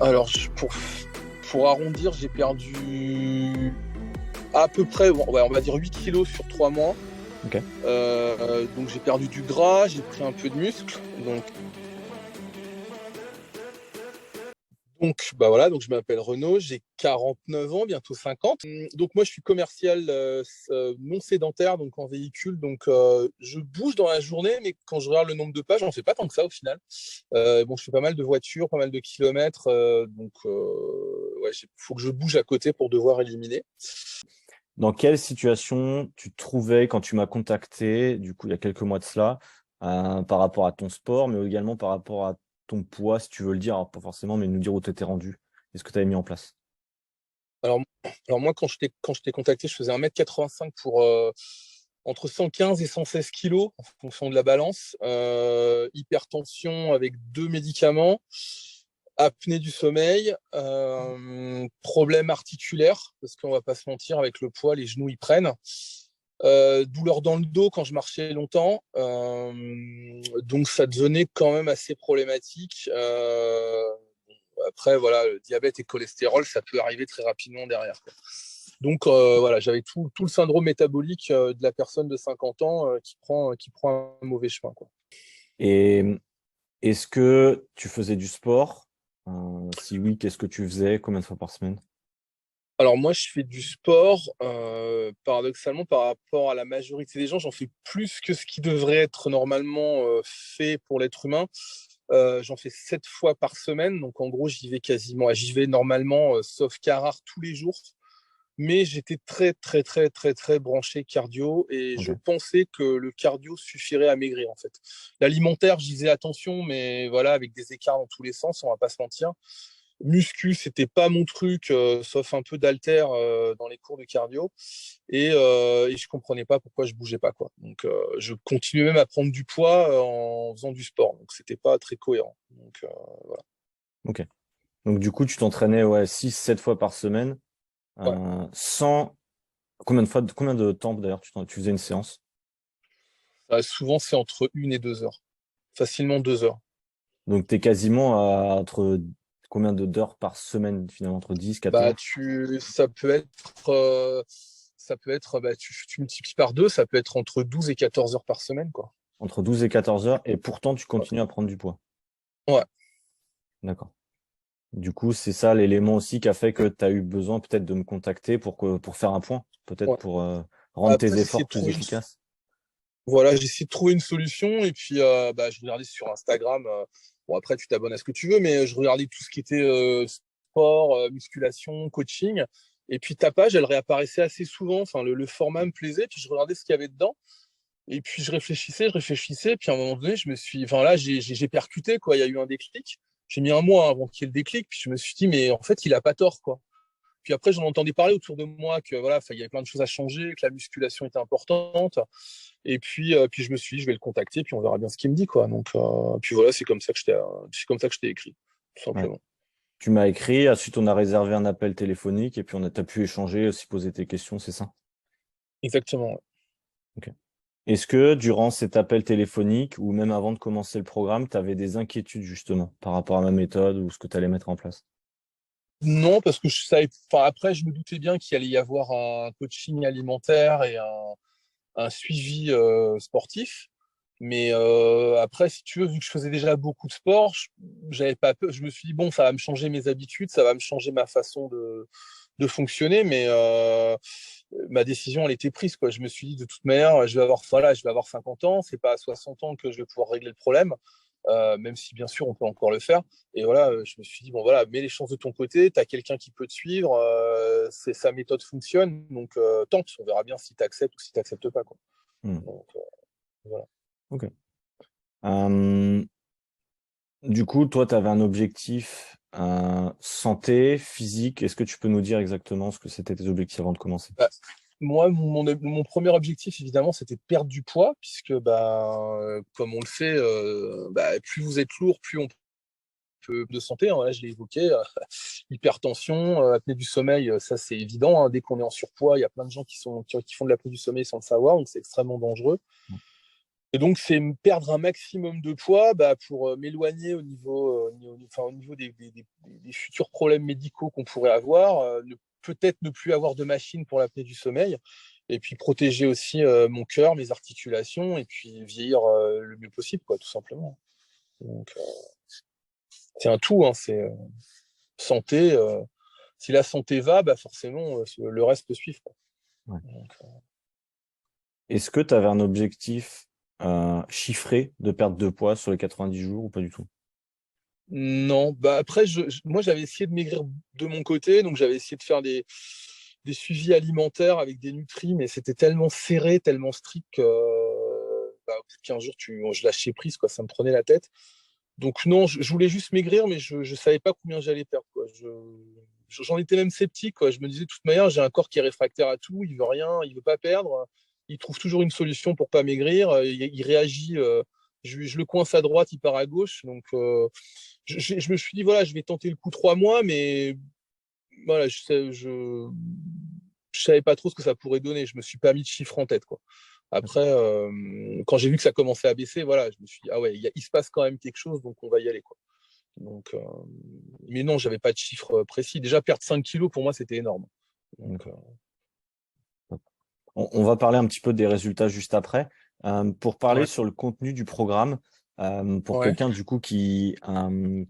Alors, pour arrondir, j'ai perdu à peu près, ouais, on va dire 8 kilos sur 3 mois. Ok. Donc, j'ai perdu du gras, j'ai pris un peu de muscle. Donc, bah voilà, donc je m'appelle Renaud, j'ai 49 ans, bientôt 50. Donc moi, je suis commercial non sédentaire, donc en véhicule. Donc je bouge dans la journée, mais quand je regarde le nombre de pas, j'en fais pas tant que ça au final. Bon, je fais pas mal de voitures, pas mal de kilomètres, donc ouais, il faut que je bouge à côté pour devoir éliminer. Dans quelle situation tu te trouvais quand tu m'as contacté, du coup, il y a quelques mois de cela, par rapport à ton sport, mais également par rapport à ton poids, si tu veux le dire, alors pas forcément, mais nous dire où tu étais rendu et ce que tu avais mis en place? Alors, alors moi, quand je t'ai contacté, je faisais 1,85 m pour entre 115 et 116 kilos en fonction de la balance. Hypertension avec 2 médicaments, apnée du sommeil, problème articulaire, parce qu'on va pas se mentir, avec le poids, les genoux ils prennent. Douleur dans le dos quand je marchais longtemps. Donc ça devenait quand même assez problématique. Après, voilà, le diabète et le cholestérol, ça peut arriver très rapidement derrière, quoi. Donc voilà, j'avais tout le syndrome métabolique de la personne de 50 ans qui prend un mauvais chemin, quoi. Et est-ce que tu faisais du sport? Si oui, qu'est-ce que tu faisais? Combien de fois par semaine? Alors moi, je fais du sport, paradoxalement, par rapport à la majorité des gens, j'en fais plus que ce qui devrait être normalement fait pour l'être humain. J'en fais 7 fois par semaine, donc en gros, j'y vais normalement, sauf cas rare, tous les jours. Mais j'étais très, très, très, très, très branché cardio et je Ok. pensais que le cardio suffirait à maigrir, en fait. L'alimentaire, je disais attention, mais voilà, avec des écarts dans tous les sens, on va pas se mentir. Muscu, c'était pas mon truc, sauf un peu d'haltère dans les cours de cardio. Et je comprenais pas pourquoi je bougeais pas, quoi. Donc, je continuais même à prendre du poids en faisant du sport. Donc, c'était pas très cohérent. Donc, voilà. Ok. Donc, du coup, tu t'entraînais, ouais, 6, 7 fois par semaine, Ouais. sans... combien de temps d'ailleurs tu faisais une séance? Souvent, c'est entre 1 et 2 heures. Facilement 2 heures. Donc, tu es quasiment à entre combien d'heures par semaine, finalement, entre 10, 14? Ça peut être, bah, tu multiplies par deux, ça peut être entre 12 et 14 heures par semaine, quoi. Entre 12 et 14 heures, et pourtant, tu Ouais. continues à prendre du poids. Ouais. D'accord. Du coup, c'est ça l'élément aussi qui a fait que tu as eu besoin peut-être de me contacter pour faire un point, peut-être Ouais. pour rendre Après, tes efforts plus efficaces. voilà, j'ai essayé de trouver une solution et puis bah, je regardais sur Instagram. Bon, après, tu t'abonnes à ce que tu veux, mais je regardais tout ce qui était sport, musculation, coaching. Et puis ta page, elle réapparaissait assez souvent. Enfin, le format me plaisait, puis je regardais ce qu'il y avait dedans. Et puis je réfléchissais, puis à un moment donné, enfin là, j'ai percuté, quoi. Il y a eu un déclic. J'ai mis un mois avant qu'il y ait le déclic, puis je me suis dit, mais en fait, il a pas tort, quoi. Puis après, j'en entendais parler autour de moi que voilà, il y avait plein de choses à changer, que la musculation était importante. Et puis je me suis dit, je vais le contacter, puis on verra bien ce qu'il me dit, quoi. Donc, puis voilà, c'est comme ça que je t'ai écrit, tout Ouais. simplement. Tu m'as écrit, ensuite on a réservé un appel téléphonique et puis t'as pu échanger, aussi poser tes questions, c'est ça? Exactement. Ouais. Ok. Est-ce que durant cet appel téléphonique ou même avant de commencer le programme, tu avais des inquiétudes justement par rapport à ma méthode ou ce que tu allais mettre en place? Non, parce que je savais, enfin, après, je me doutais bien qu'il allait y avoir un coaching alimentaire et un suivi sportif. Mais après, si tu veux, vu que je faisais déjà beaucoup de sport, j'avais pas peur. Je me suis dit, bon, ça va me changer mes habitudes, ça va me changer ma façon de fonctionner, mais ma décision, elle était prise, quoi. Je me suis dit, de toute manière, voilà, je vais avoir 50 ans, c'est pas à 60 ans que je vais pouvoir régler le problème, même si, bien sûr, on peut encore le faire. Et voilà, je me suis dit, bon, voilà, mets les chances de ton côté, tu as quelqu'un qui peut te suivre, sa méthode fonctionne, donc tente, on verra bien si tu acceptes ou si tu n'acceptes pas, quoi. Hmm. Donc, voilà. Ok. Euh, du coup, toi, tu avais un objectif santé, physique. Est-ce que tu peux nous dire exactement ce que c'était tes objectifs avant de commencer? Bah, moi, mon premier objectif, évidemment, c'était de perdre du poids, puisque, bah, comme on le sait, bah, plus vous êtes lourd, plus on peut de santé, hein, là, je l'ai évoqué, hypertension, apnée du sommeil, ça c'est évident, hein, dès qu'on est en surpoids, il y a plein de gens qui font de l'apnée du sommeil sans le savoir, donc c'est extrêmement dangereux. Et donc, c'est perdre un maximum de poids pour m'éloigner au niveau des futurs problèmes médicaux qu'on pourrait avoir, peut-être ne plus avoir de machine pour l'apnée du sommeil, et puis protéger aussi mon cœur, mes articulations, et puis vieillir le mieux possible, quoi, tout simplement. Donc, c'est un tout, hein, c'est santé. Si la santé va, forcément, le reste peut suivre, quoi. Ouais. Donc, Est-ce que tu avais un objectif chiffré de perte de poids sur les 90 jours ou pas du tout? non, après, moi j'avais essayé de maigrir de mon côté, donc j'avais essayé de faire des suivis alimentaires avec des nutris, mais c'était tellement serré, tellement strict que au bout de 15 jours, je lâchais prise, quoi, ça me prenait la tête. Donc non, je voulais juste maigrir, mais je ne savais pas combien j'allais perdre, quoi. J'en étais même sceptique, quoi. Je me disais, de toute manière, j'ai un corps qui est réfractaire à tout, il veut rien, il veut pas perdre, il trouve toujours une solution pour pas maigrir, il réagit, je le coince à droite, il part à gauche, donc je me suis dit, voilà, je vais tenter le coup 3 mois, mais voilà, je savais pas trop ce que ça pourrait donner. Je me suis pas mis de chiffre en tête, quoi. Après, quand j'ai vu que ça commençait à baisser, voilà, je me suis dit, ah ouais, il se passe quand même quelque chose, donc on va y aller, quoi. Donc, mais non, j'avais pas de chiffre précis. Déjà, perdre 5 kilos, pour moi, c'était énorme. Donc, On va parler un petit peu des résultats juste après. Pour parler ouais. sur le contenu du programme, pour Ouais. quelqu'un du coup qui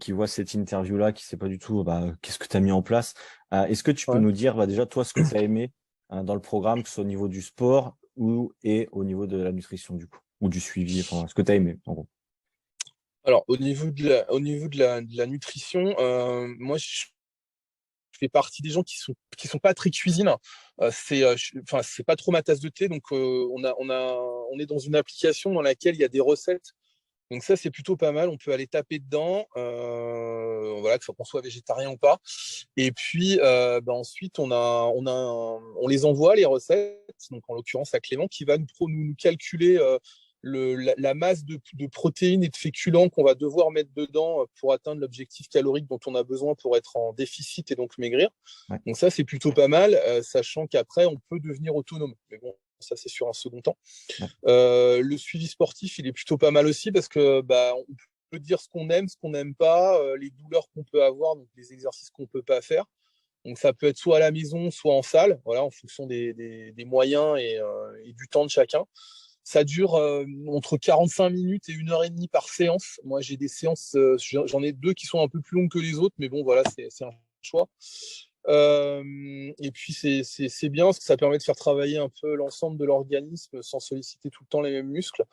voit cette interview-là, qui ne sait pas du tout qu'est-ce que tu as mis en place, est-ce que tu peux Ouais. nous dire déjà toi ce que tu as aimé dans le programme, que ce soit au niveau du sport et au niveau de la nutrition du coup, ou du suivi, enfin ce que tu as aimé en gros. Alors, au niveau de la nutrition, moi, je fais partie des gens qui sont pas très cuisine. Enfin, c'est pas trop ma tasse de thé. Donc, on est dans une application dans laquelle il y a des recettes. Donc ça, c'est plutôt pas mal. On peut aller taper dedans, voilà, qu'on soit végétarien ou pas. Et puis ensuite, on les envoie les recettes. Donc en l'occurrence à Clément qui va nous calculer la masse de protéines et de féculents qu'on va devoir mettre dedans pour atteindre l'objectif calorique dont on a besoin pour être en déficit et donc maigrir. Ouais. Donc ça, c'est plutôt pas mal, sachant qu'après, on peut devenir autonome. Mais bon, ça, c'est sur un second temps. Ouais. Le suivi sportif, il est plutôt pas mal aussi parce que on peut dire ce qu'on aime, ce qu'on n'aime pas, les douleurs qu'on peut avoir, donc les exercices qu'on peut pas faire. Donc ça peut être soit à la maison, soit en salle, voilà, en fonction des moyens et du temps de chacun. Ça dure entre 45 minutes et 1 heure et demie par séance. Moi, j'ai des séances, j'en ai 2 qui sont un peu plus longues que les autres, mais bon, voilà, c'est un choix. Et puis, c'est bien parce que ça permet de faire travailler un peu l'ensemble de l'organisme sans solliciter tout le temps les mêmes muscles.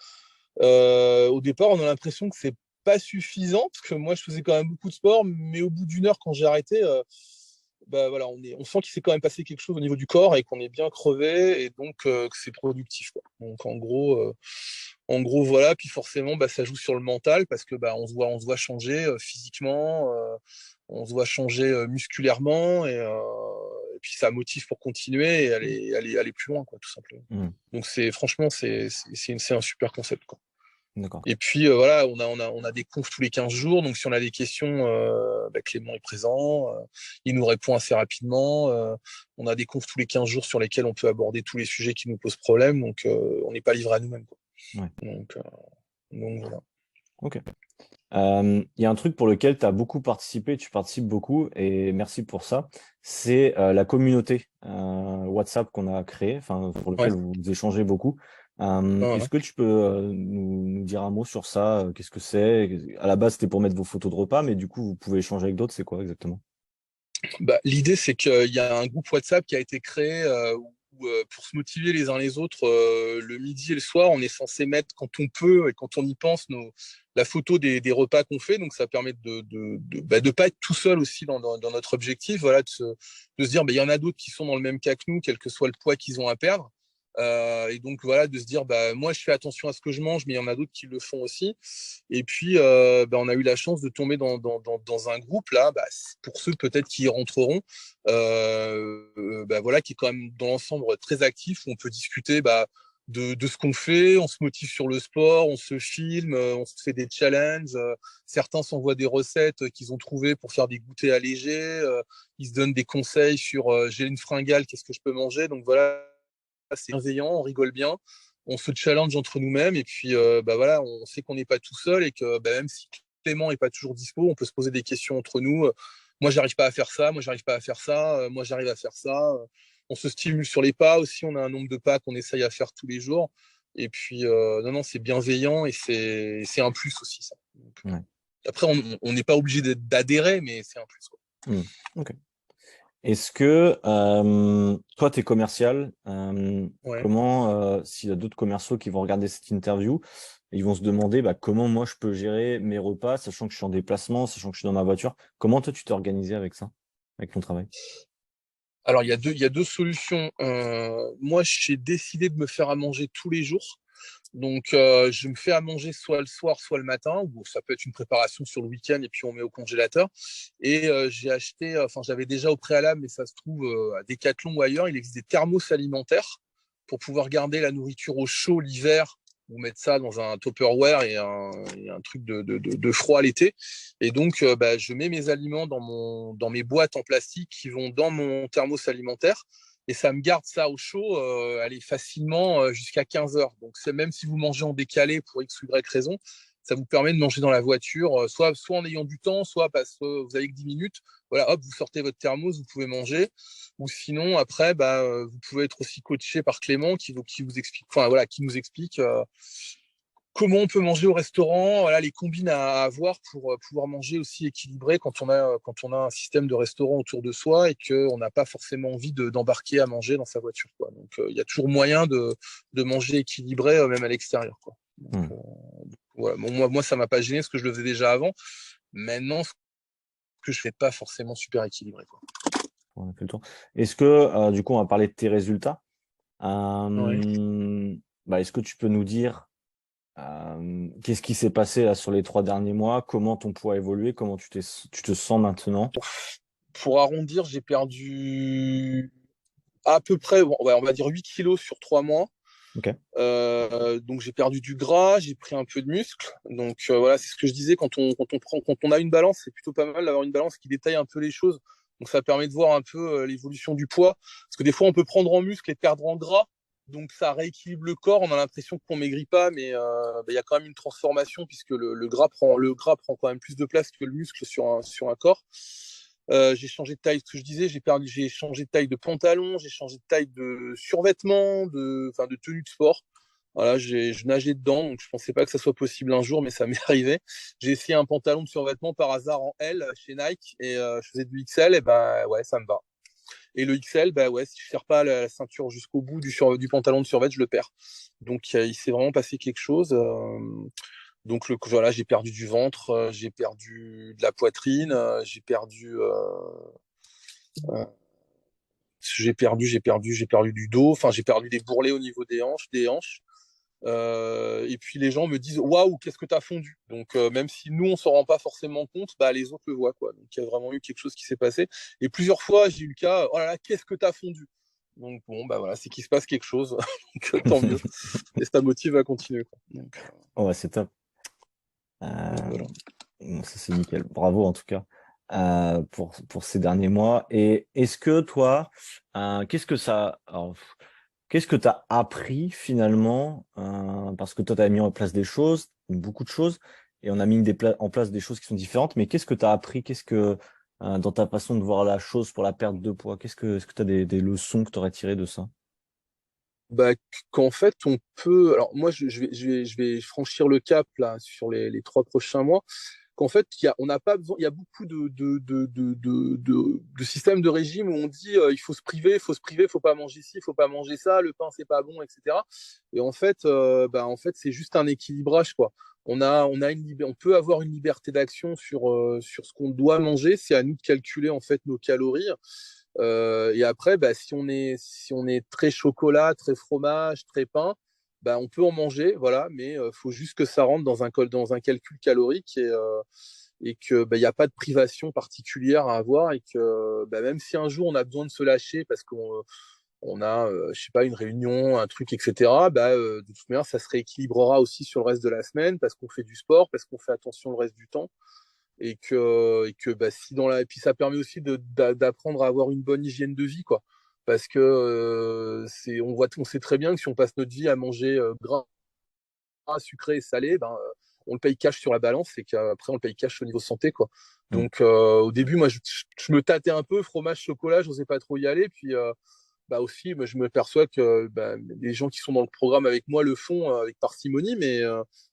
Au départ, on a l'impression que c'est pas suffisant parce que moi, je faisais quand même beaucoup de sport, mais au bout d'1 heure, quand j'ai arrêté, voilà, on sent qu'il s'est quand même passé quelque chose au niveau du corps et qu'on est bien crevé et donc que c'est productif, quoi. Donc en gros voilà. Puis forcément, ça joue sur le mental parce que on se voit changer physiquement, on se voit changer musculairement et puis ça motive pour continuer et aller plus loin, quoi, tout simplement. Mmh. Donc franchement, c'est un super concept, quoi. D'accord. Et puis voilà, on a des confs tous les 15 jours, donc si on a des questions, Clément est présent, il nous répond assez rapidement. On a des confs tous les 15 jours sur lesquels on peut aborder tous les sujets qui nous posent problème, donc on n'est pas livré à nous-mêmes, quoi. Ouais. Donc voilà. Ok. Il y a un truc pour lequel tu as beaucoup participé, tu participes beaucoup, et merci pour ça. C'est la communauté WhatsApp qu'on a créée, pour Ouais. lequel vous échangez beaucoup. Ouais. Est-ce que tu peux nous dire un mot sur ça? Qu'est-ce que c'est? À la base, c'était pour mettre vos photos de repas, mais du coup, vous pouvez échanger avec d'autres. C'est quoi exactement? L'idée, c'est qu'il y a un groupe WhatsApp qui a été créé où, pour se motiver les uns les autres, le midi et le soir, on est censé mettre, quand on peut et quand on y pense, la photo des repas qu'on fait. Donc, ça permet de pas être tout seul aussi dans notre objectif. Voilà, de se dire, il y en a d'autres qui sont dans le même cas que nous, quel que soit le poids qu'ils ont à perdre. Et donc, voilà, de se dire, moi, je fais attention à ce que je mange, mais il y en a d'autres qui le font aussi. Et puis, on a eu la chance de tomber dans un groupe là, pour ceux peut-être qui y rentreront, voilà, qui est quand même dans l'ensemble très actif, où on peut discuter de ce qu'on fait, on se motive sur le sport, on se filme, on se fait des challenges. Certains s'envoient des recettes qu'ils ont trouvées pour faire des goûters allégés. Ils se donnent des conseils sur j'ai une fringale, qu'est-ce que je peux manger. Donc voilà, c'est bienveillant, on rigole bien. on se challenge entre nous-mêmes et puis bah voilà, on sait qu'on n'est pas tout seul et que bah, même si Clément est pas toujours dispo, on peut se poser des questions entre nous. Moi, j'arrive pas à faire ça. Moi, j'arrive pas à faire ça. Moi, j'arrive à faire ça. On se stimule sur les pas aussi. On a un nombre de pas qu'on essaye à faire tous les jours. Et puis, non, non, c'est bienveillant et c'est un plus aussi, ça. Donc, Ouais. après, on n'est pas obligé d'adhérer, mais c'est un plus, quoi. Ok. Est-ce que toi, tu es commercial, Ouais. comment, s'il y a d'autres commerciaux qui vont regarder cette interview, ils vont se demander bah, comment moi je peux gérer mes repas, sachant que je suis en déplacement, sachant que je suis dans ma voiture. Comment toi, tu t'es organisé avec ça, avec ton travail? Alors, il y a deux solutions. Moi, j'ai décidé de me faire à manger tous les jours. Donc, je me fais à manger soit le soir, soit le matin, ou ça peut être une préparation sur le week-end et puis on met au congélateur. Et j'ai acheté, enfin, j'avais déjà au préalable, mais ça se trouve à Decathlon ou ailleurs, il existe des thermos alimentaires pour pouvoir garder la nourriture au chaud l'hiver ou mettre ça dans un Tupperware et un truc de froid l'été. Et donc, bah, je mets mes aliments dans mes boîtes en plastique qui vont dans mon thermos alimentaire et ça me garde ça au chaud, allez, facilement jusqu'à 15 heures. Donc, c'est même si vous mangez en décalé pour X ou Y raison, ça vous permet de manger dans la voiture, soit en ayant du temps, soit parce que vous avez que 10 minutes. Voilà, hop, vous sortez votre thermos, vous pouvez manger. Ou sinon, après, bah, vous pouvez être aussi coaché par Clément qui vous explique, enfin, voilà, qui nous explique comment on peut manger au restaurant, voilà, les combines à avoir pour pouvoir manger aussi équilibré quand on a un système de restaurant autour de soi et qu'on n'a pas forcément envie d'embarquer à manger dans sa voiture, quoi. Donc, il y a toujours moyen de manger équilibré, même à l'extérieur, quoi. Donc, Hmm. voilà. Bon, moi, ça m'a pas gêné parce que je le faisais déjà avant. Maintenant, ce que je fais pas forcément super équilibré, quoi. On a fait le tour. Est-ce que, du coup, on va parler de tes résultats. Ouais. Bah, est-ce que tu peux nous dire qu'est-ce qui s'est passé là, sur les 3 derniers mois? Comment ton poids a évolué? Comment tu te sens maintenant? Pour arrondir, j'ai perdu à peu près, bon, ouais, on va dire 8 kilos sur 3 mois. Ok. Donc j'ai perdu du gras, j'ai pris un peu de muscle. Donc voilà, c'est ce que je disais quand on a une balance, c'est plutôt pas mal d'avoir une balance qui détaille un peu les choses. Donc ça permet de voir un peu l'évolution du poids. Parce que des fois on peut prendre en muscle et perdre en gras. Donc ça rééquilibre le corps. On a l'impression qu'on maigrit pas, mais il y a quand même une transformation puisque le gras prend quand même plus de place que le muscle sur un corps. J'ai changé de taille, ce que je disais, j'ai changé de taille de pantalon, j'ai changé de taille de survêtement, enfin de tenue de sport. Voilà, je nageais dedans, donc je pensais pas que ça soit possible un jour, mais ça m'est arrivé. J'ai essayé un pantalon de survêtement par hasard en L chez Nike et je faisais du XL et ben ouais, ça me va. Et le XL, bah ouais, si je serre pas la ceinture jusqu'au bout du pantalon de survêt, je le perds. Donc il s'est vraiment passé quelque chose. Donc voilà, j'ai perdu du ventre, j'ai perdu de la poitrine, j'ai perdu du dos, enfin j'ai perdu des bourrelets au niveau des hanches. Et puis les gens me disent waouh, qu'est-ce que t'as fondu. Donc même si nous on s'en rend pas forcément compte, bah les autres le voient, quoi. Donc il y a vraiment eu quelque chose qui s'est passé. Et plusieurs fois j'ai eu le cas, oh là là, qu'est-ce que t'as fondu. Donc bon, bah voilà, c'est qu'il se passe quelque chose. Donc tant mieux. Et ça motive à continuer, quoi. Ouais, c'est top. Donc, Euh, voilà. bon, ça, c'est nickel. Bravo en tout cas pour ces derniers mois. Et est-ce que toi, qu'est-ce que tu as appris finalement parce que toi, tu as mis en place des choses, beaucoup de choses, et on a mis en place des choses qui sont différentes. Mais qu'est-ce que tu as appris? Qu'est-ce que dans ta façon de voir la chose pour la perte de poids, est-ce que tu as des leçons que tu aurais tirées de ça? Bah, qu'en fait, on peut. Alors, moi, je vais franchir le cap là sur les 3 prochains mois. Qu'en fait, on n'a pas besoin. Il y a beaucoup de systèmes de régime où on dit il faut se priver, il faut se priver, il faut pas manger ci, il faut pas manger ça, le pain c'est pas bon, etc. Et en fait, c'est juste un équilibrage, quoi. On peut avoir une liberté d'action sur ce qu'on doit manger. C'est à nous de calculer en fait nos calories. Et après, bah, si on est très chocolat, très fromage, très pain, bah, on peut en manger, voilà, mais il faut juste que ça rentre dans un calcul calorique et que bah, il n'y a pas de privation particulière à avoir et que bah, même si un jour on a besoin de se lâcher parce qu'on on a, je sais pas, une réunion, un truc, etc., bah, de toute manière, ça se rééquilibrera aussi sur le reste de la semaine parce qu'on fait du sport, parce qu'on fait attention le reste du temps et que bah, si dans la et puis ça permet aussi d'apprendre à avoir une bonne hygiène de vie, quoi, parce que on sait très bien que si on passe notre vie à manger gras, sucré et salé, ben, on le paye cash sur la balance et qu'après on le paye cash au niveau santé, quoi. Mm. Donc au début, moi, je me tâtais un peu, fromage, chocolat, je n'osais pas trop y aller. Puis bah aussi, moi, je me perçois que bah, les gens qui sont dans le programme avec moi le font avec parcimonie, mais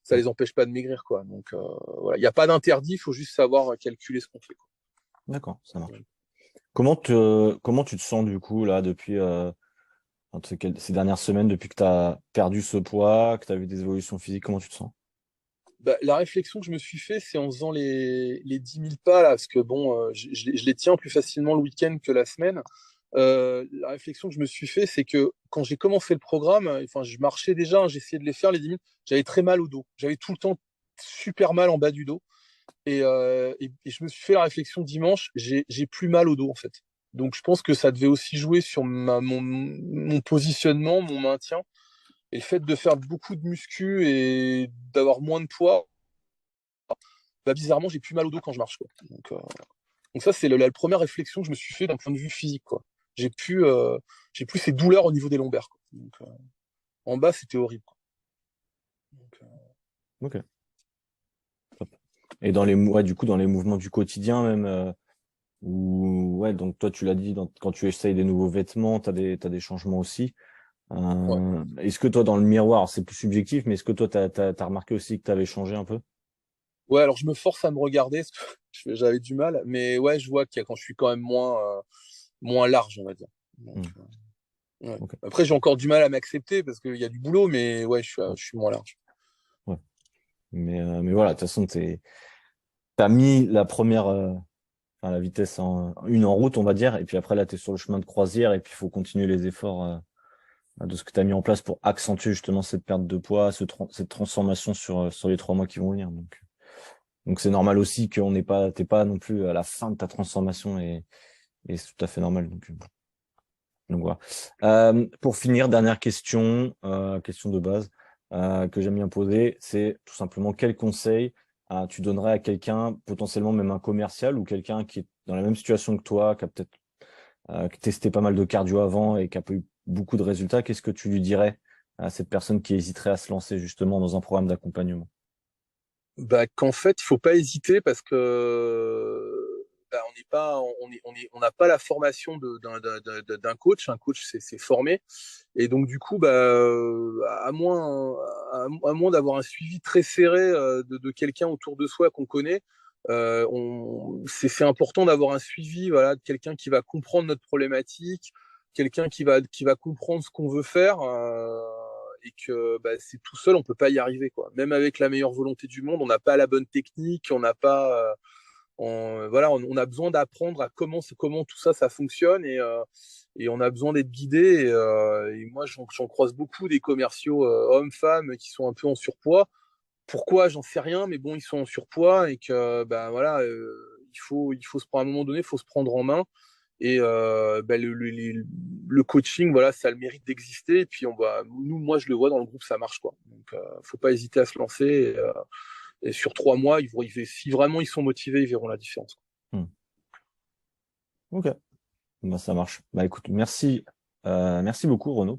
ça Mm. les empêche pas de maigrir, quoi. Donc voilà, il n'y a pas d'interdit, il faut juste savoir calculer ce qu'on fait, quoi. D'accord, ça Ouais. marche. Comment tu te sens du coup là depuis ces dernières semaines, depuis que tu as perdu ce poids, que tu as vu des évolutions physiques, comment tu te sens? Bah, la réflexion que je me suis fait, c'est en faisant les 10 000 pas, là, parce que bon, je les tiens plus facilement le week-end que la semaine. La réflexion que je me suis fait, c'est que quand j'ai commencé le programme, enfin, je marchais déjà, hein, j'essayais de les faire, les 10 000, j'avais très mal au dos. J'avais tout le temps super mal en bas du dos. Et je me suis fait la réflexion dimanche, j'ai plus mal au dos, en fait. Donc je pense que ça devait aussi jouer sur mon positionnement, mon maintien. Et le fait de faire beaucoup de muscu et d'avoir moins de poids, bah, bizarrement, j'ai plus mal au dos quand je marche, quoi. Donc ça, c'est la première réflexion que je me suis fait d'un point de vue physique, quoi. J'ai plus, euh, j'ai plus ces douleurs au niveau des lombaires, quoi. Donc, en bas, c'était horrible, quoi. Donc, Ok, top. Et ouais, du coup, dans les mouvements du quotidien même, ouais, donc toi, tu l'as dit, quand tu essayes des nouveaux vêtements, t'as des changements aussi. ouais. Est-ce que toi, dans le miroir, c'est plus subjectif, mais est-ce que toi, t'as remarqué aussi que tu avais changé un peu? Ouais, alors je me force à me regarder, parce que j'avais du mal, mais ouais, je vois qu'il y a quand je suis quand même moins large, on va dire. Donc, Hmm, ouais. ok. Après, j'ai encore du mal à m'accepter parce qu'il y a du boulot, mais ouais, Ouais, je suis moins large. ouais. Mais voilà, de toute façon, t'as mis la première, enfin, la vitesse en route, on va dire, et puis après, là, tu es sur le chemin de croisière, et puis il faut continuer les efforts de ce que tu as mis en place pour accentuer justement cette perte de poids, cette transformation sur les 3 mois qui vont venir. Donc c'est normal aussi t'es pas non plus à la fin de ta transformation, et c'est tout à fait normal. Donc voilà. Pour finir, dernière question, question de base que j'aime bien poser, c'est tout simplement quel conseil tu donnerais à quelqu'un, potentiellement même un commercial ou quelqu'un qui est dans la même situation que toi, qui a peut-être testé pas mal de cardio avant et qui a pas eu beaucoup de résultats. Qu'est-ce que tu lui dirais à cette personne qui hésiterait à se lancer justement dans un programme d'accompagnement? Bah, qu'en fait, il faut pas hésiter parce que bah, on n'est pas, on n'a pas la formation d'un coach. Un coach, c'est formé. Et donc, du coup, bah, à moins d'avoir un suivi très serré de quelqu'un autour de soi qu'on connaît, c'est important d'avoir un suivi, voilà, de quelqu'un qui va comprendre notre problématique, quelqu'un qui va comprendre ce qu'on veut faire. Et que bah, c'est tout seul, on peut pas y arriver, quoi. Même avec la meilleure volonté du monde, on n'a pas la bonne technique, on n'a pas, voilà, on a besoin d'apprendre à comment tout ça, ça fonctionne et on a besoin d'être guidé. Et moi, j'en croise beaucoup des commerciaux hommes-femmes qui sont un peu en surpoids. Pourquoi, j'en sais rien, mais bon, ils sont en surpoids et que, ben voilà, il faut se prendre à un moment donné, il faut se prendre en main. Et bah, le coaching, voilà, ça a le mérite d'exister. Et puis moi, je le vois dans le groupe, ça marche, quoi. Donc, faut pas hésiter à se lancer. Et sur 3 mois, si vraiment ils sont motivés, ils verront la différence, quoi. Hmm. Ok, bah, ça marche. Bah écoute, merci beaucoup Renaud